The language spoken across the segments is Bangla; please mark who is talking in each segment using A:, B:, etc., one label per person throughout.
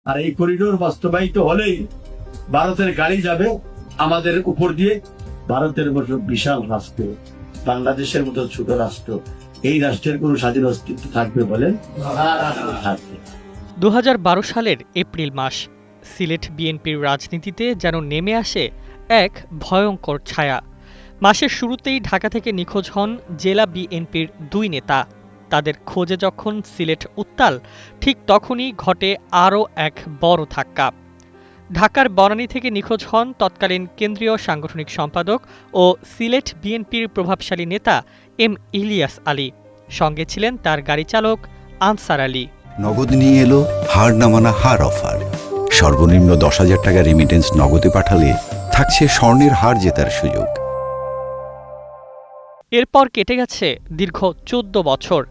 A: আর এই করিডোর বাস্তবায়িত হলেই ভারতের গাড়ি যাবে আমাদের উপর দিয়ে। ভারতের মতো বিশাল রাষ্ট্র, বাংলাদেশের মতো ছোট রাষ্ট্র, এই রাষ্ট্রের কোন স্বাধীন অস্তিত্ব থাকবে বলেন? থাকবে।
B: 2012 সালের এপ্রিল মাস, সিলেট বিএনপির রাজনীতিতে যেন নেমে আসে এক ভয়ঙ্কর ছায়া। মাসের শুরুতেই ঢাকা থেকে নিখোঁজ হন জেলা বিএনপির 2 নেতা। তাদের খোঁজে যখন সিলেট উত্তাল, ঠিক তখনই ঘটে আরও এক বড় ধাক্কা। ঢাকার বনানী থেকে নিখোঁজ হন তৎকালীন কেন্দ্রীয় সাংগঠনিক সম্পাদক ও সিলেট বিএনপির প্রভাবশালী নেতা এম ইলিয়াস আলী। সঙ্গে ছিলেন তার গাড়ি চালক আনসার আলী।
C: নগদ নিয়ে এলো হার না মানা হার অফার। সর্বনিম্ন 10,000 টাকা রেমিটেন্স নগদে পাঠালে থাকছে স্বর্ণের হার জেতার সুযোগ।
B: এরপর কেটে গেছে দীর্ঘ 14 বছর।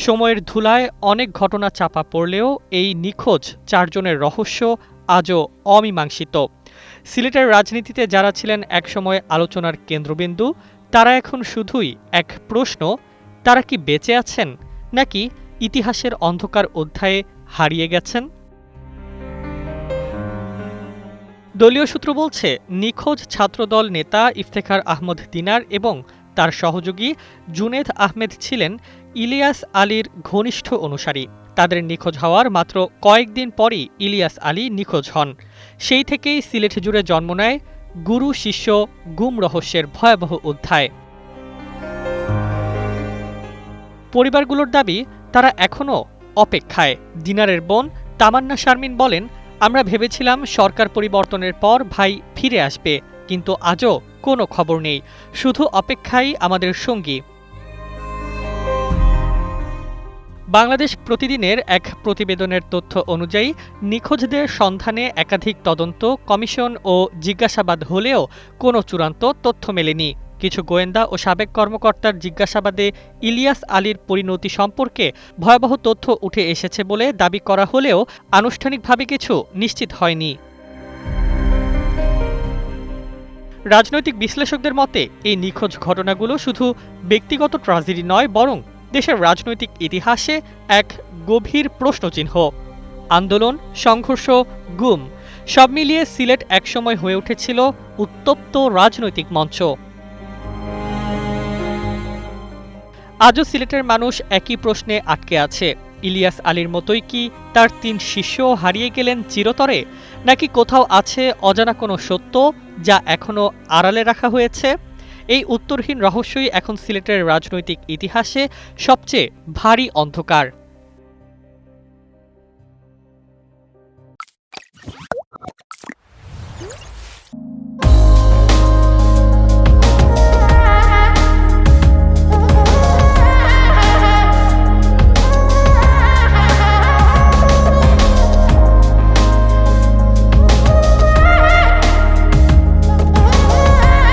B: সময়ের ধুলায় অনেক ঘটনা চাপা পড়লেও এই নিখোঁজ 4 জনের রহস্য আজও অমীমাংসিত। সিলেটের রাজনীতিতে যারা ছিলেন একসময় আলোচনার কেন্দ্রবিন্দু, তারা এখন শুধুই এক প্রশ্ন: তারা কি বেঁচে আছেন, নাকি ইতিহাসের অন্ধকার অধ্যায়ে হারিয়ে গেছেন? দলীয় সূত্র বলছে, নিখোঁজ ছাত্রদল নেতা ইফতেখার আহমদ দিনার এবং তার সহযোগী জুনেদ আহমেদ ছিলেন ইলিয়াস আলীর ঘনিষ্ঠ অনুসারী। তাদের নিখোঁজ হওয়ার মাত্র কয়েকদিন পরই ইলিয়াস আলী নিখোঁজ হন। সেই থেকেই সিলেট জুড়ে জন্ম নেয় গুরু শিষ্য গুম রহস্যের ভয়াবহ অধ্যায়। পরিবারগুলোর দাবি, তারা এখনও অপেক্ষায়। দিনারের বোন তামান্না শারমিন বলেন, আমরা ভেবেছিলাম সরকার পরিবর্তনের পর ভাই ফিরে আসবে, কিন্তু আজও কোনো খবর নেই। শুধু অপেক্ষাই আমাদের সঙ্গী। বাংলাদেশ প্রতিদিনের এক প্রতিবেদনের তথ্য অনুযায়ী নিখোঁজদের সন্ধানে একাধিক তদন্ত কমিশন ও জিজ্ঞাসাবাদ হলেও কোনো চূড়ান্ত তথ্য মেলেনি। কিছু গোয়েন্দা ও সাবেক কর্মকর্তার জিজ্ঞাসাবাদে ইলিয়াস আলীর পরিণতি সম্পর্কে ভয়াবহ তথ্য উঠে এসেছে বলে দাবি করা হলেও আনুষ্ঠানিকভাবে কিছু নিশ্চিত হয়নি। রাজনৈতিক বিশ্লেষকদের মতে, এই নিখোঁজ ঘটনাগুলো শুধু ব্যক্তিগত ট্র্যাজেডি নয়, বরং দেশের রাজনৈতিক ইতিহাসে এক গভীর প্রশ্নচিহ্ন। আন্দোলন, সংঘর্ষ, গুম, সব মিলিয়ে সিলেট একসময় হয়ে উঠেছিল উত্তপ্ত রাজনৈতিক মঞ্চ। আজও সিলেটের মানুষ একই প্রশ্নে আটকে আছে। ইলিয়াস আলীর মতোই কি তার 3 শিষ্য হারিয়ে গেলেন চিরতরে, নাকি কোথাও আছে অজানা কোনো সত্য যা এখনও আড়ালে রাখা হয়েছে? এই উত্তরহীন রহস্যই এখন সিলেটের রাজনৈতিক ইতিহাসে সবচেয়ে ভারী অন্ধকার।